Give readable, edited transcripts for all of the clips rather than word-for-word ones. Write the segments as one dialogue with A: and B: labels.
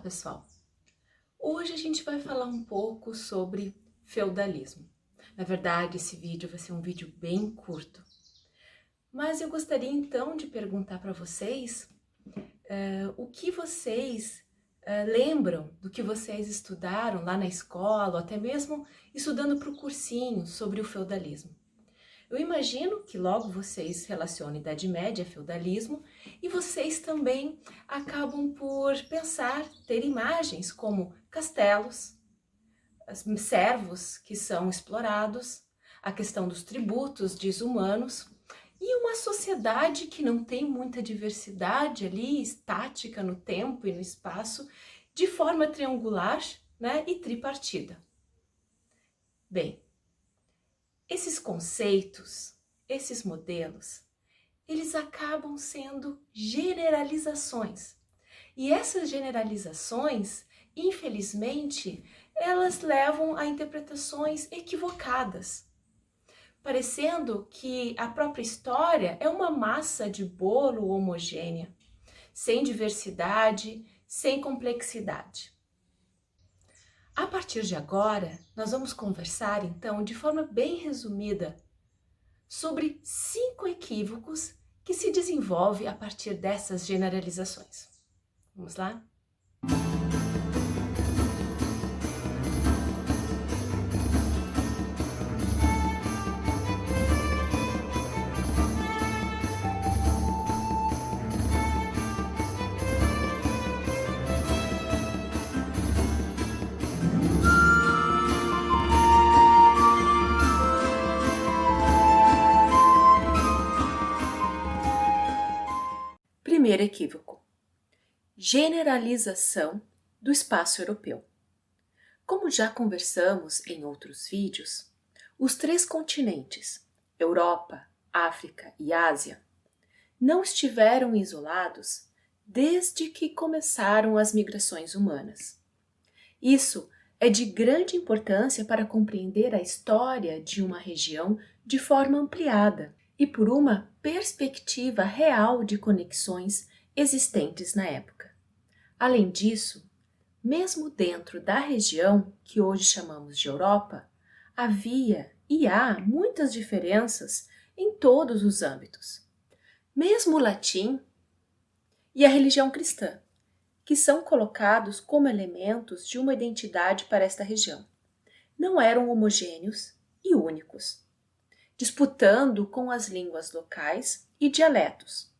A: pessoal! Hoje a gente vai falar um pouco sobre feudalismo. Na verdade, esse vídeo vai ser um vídeo bem curto. Mas eu gostaria então de perguntar para vocês o que vocês lembram do que vocês estudaram lá na escola, ou até mesmo estudando para o cursinho sobre o feudalismo. Eu imagino que logo vocês relacionem Idade Média a feudalismo e vocês também acabam por pensar, ter imagens como castelos, servos que são explorados, a questão dos tributos desumanos e uma sociedade que não tem muita diversidade ali, estática no tempo e no espaço, de forma triangular, né, e tripartida. Bem, esses conceitos, esses modelos, eles acabam sendo generalizações. E essas generalizações, infelizmente, elas levam a interpretações equivocadas, parecendo que a própria história é uma massa de bolo homogênea, sem diversidade, sem complexidade. A partir de agora, nós vamos conversar, então, de forma bem resumida, sobre 5 equívocos que se desenvolvem a partir dessas generalizações. Vamos lá? Primeiro equívoco: generalização do espaço europeu. Como já conversamos em outros vídeos, os 3 continentes, Europa, África e Ásia, não estiveram isolados desde que começaram as migrações humanas. Isso é de grande importância para compreender a história de uma região de forma ampliada e por uma perspectiva real de conexões existentes na época. Além disso, mesmo dentro da região que hoje chamamos de Europa, havia e há muitas diferenças em todos os âmbitos. Mesmo o latim e a religião cristã, que são colocados como elementos de uma identidade para esta região, não eram homogêneos e únicos, disputando com as línguas locais e dialetos.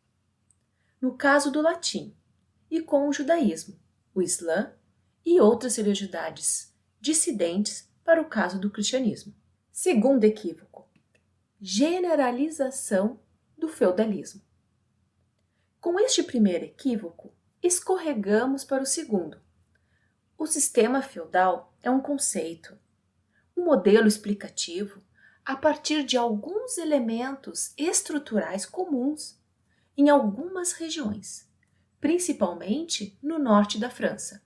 A: No caso do latim, e com o judaísmo, o islã e outras religiosidades dissidentes para o caso do cristianismo. Segundo equívoco: generalização do feudalismo. Com este primeiro equívoco, escorregamos para o segundo. O sistema feudal é um conceito, um modelo explicativo a partir de alguns elementos estruturais comuns em algumas regiões, principalmente no norte da França,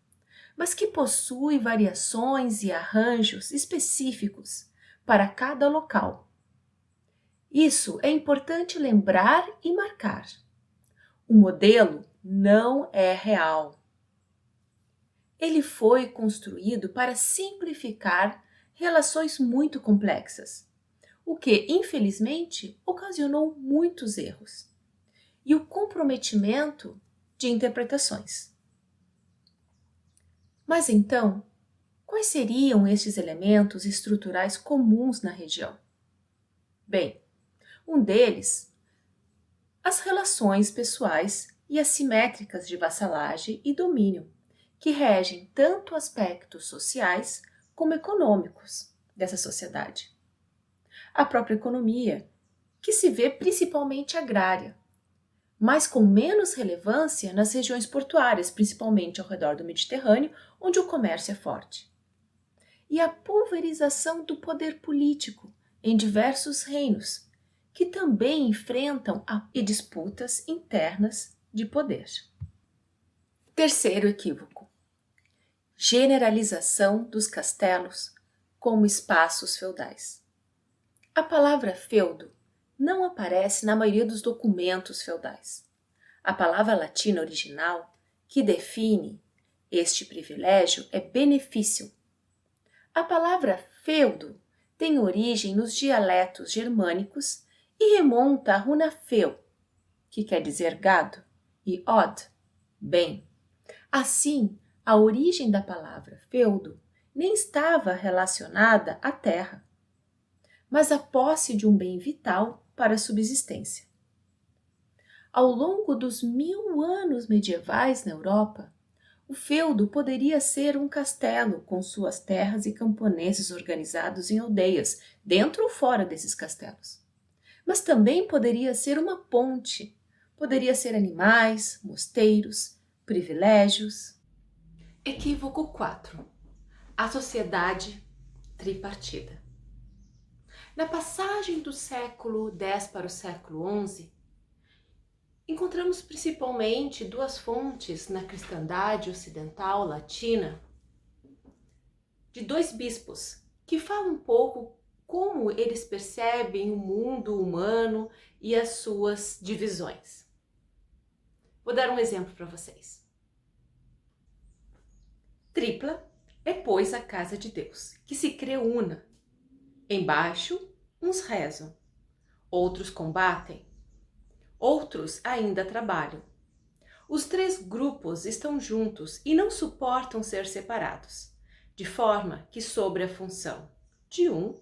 A: mas que possui variações e arranjos específicos para cada local. Isso é importante lembrar e marcar. O modelo não é real. Ele foi construído para simplificar relações muito complexas, o que, infelizmente, ocasionou muitos erros e o comprometimento de interpretações. Mas então, quais seriam estes elementos estruturais comuns na região? Bem, um deles, as relações pessoais e assimétricas de vassalagem e domínio, que regem tanto aspectos sociais como econômicos dessa sociedade. A própria economia, que se vê principalmente agrária, mas com menos relevância nas regiões portuárias, principalmente ao redor do Mediterrâneo, onde o comércio é forte. E a pulverização do poder político em diversos reinos, que também enfrentam disputas internas de poder. Terceiro equívoco: generalização dos castelos como espaços feudais. A palavra feudo não aparece na maioria dos documentos feudais. A palavra latina original, que define
B: Este privilégio é benefício. A palavra feudo tem origem nos dialetos germânicos e remonta à runa feu, que quer dizer gado, e od, bem. Assim, a origem da palavra feudo nem estava relacionada à terra, mas à posse de um bem vital para a subsistência. Ao longo dos 1000 anos medievais na Europa, o feudo poderia ser um castelo com suas terras e camponeses organizados em aldeias, dentro ou fora desses castelos. Mas também poderia ser uma ponte, poderia ser animais, mosteiros, privilégios.
A: Equívoco 4. A sociedade tripartida. Na passagem do século X para o século XI, encontramos principalmente duas fontes na cristandade ocidental latina de dois bispos que falam um pouco como eles percebem o mundo humano e as suas divisões. Vou dar um exemplo para vocês. Tripla é, pois, a casa de Deus, que se crê una. Embaixo, uns rezam, outros combatem, outros ainda trabalham. Os três grupos estão juntos e não suportam ser separados, de forma que sobre a função de um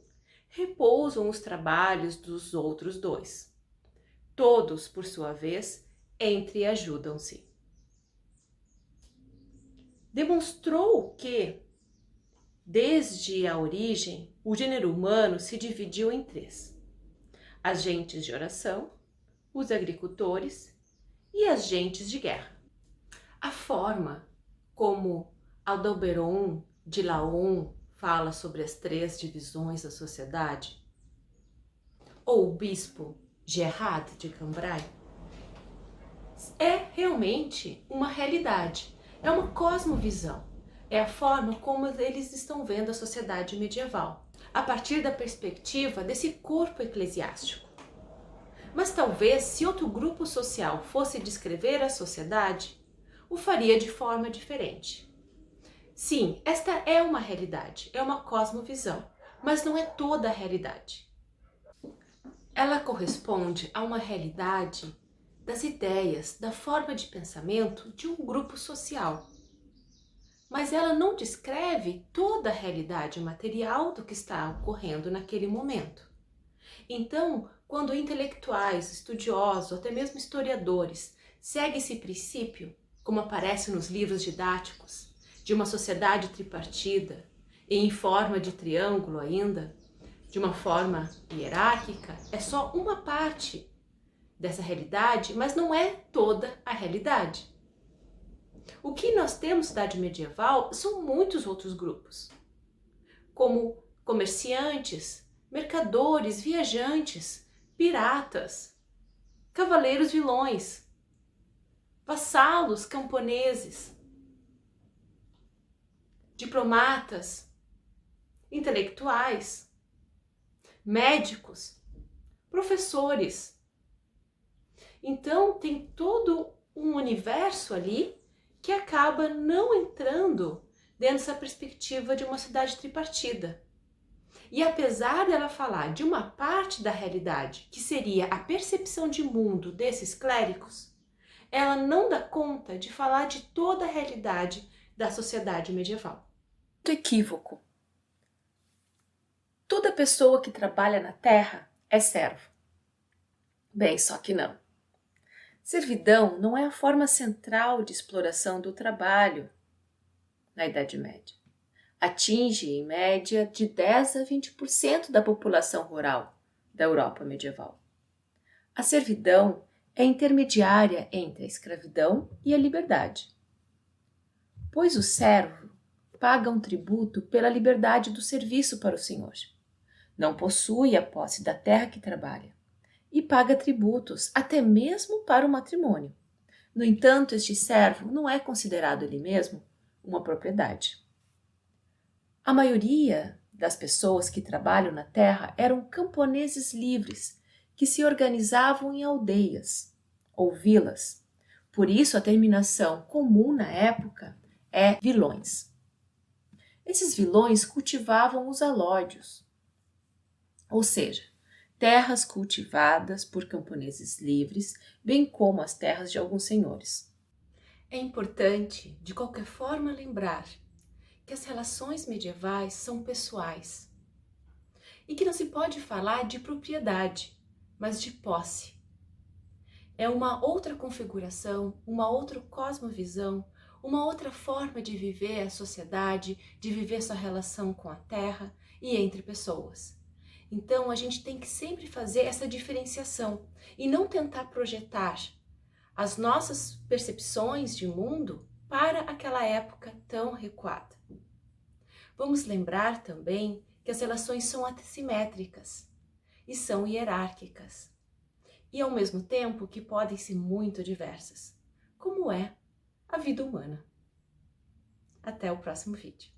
A: repousam os trabalhos dos outros dois. Todos, por sua vez, entreajudam-se. Demonstrou que, desde a origem, o gênero humano se dividiu em três: as gentes de oração, os agricultores e as gentes de guerra. A forma como Adalberon de Laon fala sobre as três divisões da sociedade, ou o bispo Gerard de Cambrai, é realmente uma realidade, é uma cosmovisão, é a forma como eles estão vendo a sociedade medieval, a partir da perspectiva desse corpo eclesiástico. Mas talvez, se outro grupo social fosse descrever a sociedade, o faria de forma diferente. Sim, esta é uma realidade, é uma cosmovisão, mas não é toda a realidade. Ela corresponde a uma realidade das ideias, da forma de pensamento de um grupo social. Mas ela não descreve toda a realidade material do que está ocorrendo naquele momento. Então, quando intelectuais, estudiosos, até mesmo historiadores, seguem esse princípio, como aparece nos livros didáticos, de uma sociedade tripartida e em forma de triângulo ainda, de uma forma hierárquica, é só uma parte dessa realidade, mas não é toda a realidade. O que nós temos na Idade Medieval são muitos outros grupos, como comerciantes, mercadores, viajantes, piratas, cavaleiros vilões, vassalos camponeses, diplomatas, intelectuais, médicos, professores. Então tem todo um universo ali que acaba não entrando dentro dessa perspectiva de uma cidade tripartida. E apesar dela falar de uma parte da realidade, que seria a percepção de mundo desses clérigos, ela não dá conta de falar de toda a realidade da sociedade medieval.
B: Equívoco. Toda pessoa que trabalha na terra é servo. Bem, só que não. Servidão não é a forma central de exploração do trabalho na Idade Média. Atinge, em média, de 10 a 20% da população rural da Europa medieval. A servidão é intermediária entre a escravidão e a liberdade, pois o servo paga um tributo pela liberdade do serviço para o senhor. Não possui a posse da terra que trabalha e paga tributos até mesmo para o matrimônio. No entanto, este servo não é considerado ele mesmo uma propriedade. A maioria das pessoas que trabalham na terra eram camponeses livres, que se organizavam em aldeias ou vilas. Por isso, a terminação comum na época é vilões. Esses vilões cultivavam os alódios, ou seja, terras cultivadas por camponeses livres, bem como as terras de alguns senhores.
A: É importante, de qualquer forma, lembrar que as relações medievais são pessoais e que não se pode falar de propriedade, mas de posse. É uma outra configuração, uma outra cosmovisão, uma outra forma de viver a sociedade, de viver sua relação com a terra e entre pessoas. Então a gente tem que sempre fazer essa diferenciação e não tentar projetar as nossas percepções de mundo para aquela época tão recuada. Vamos lembrar também que as relações são assimétricas e são hierárquicas, e ao mesmo tempo que podem ser muito diversas, como é a vida humana. Até o próximo vídeo.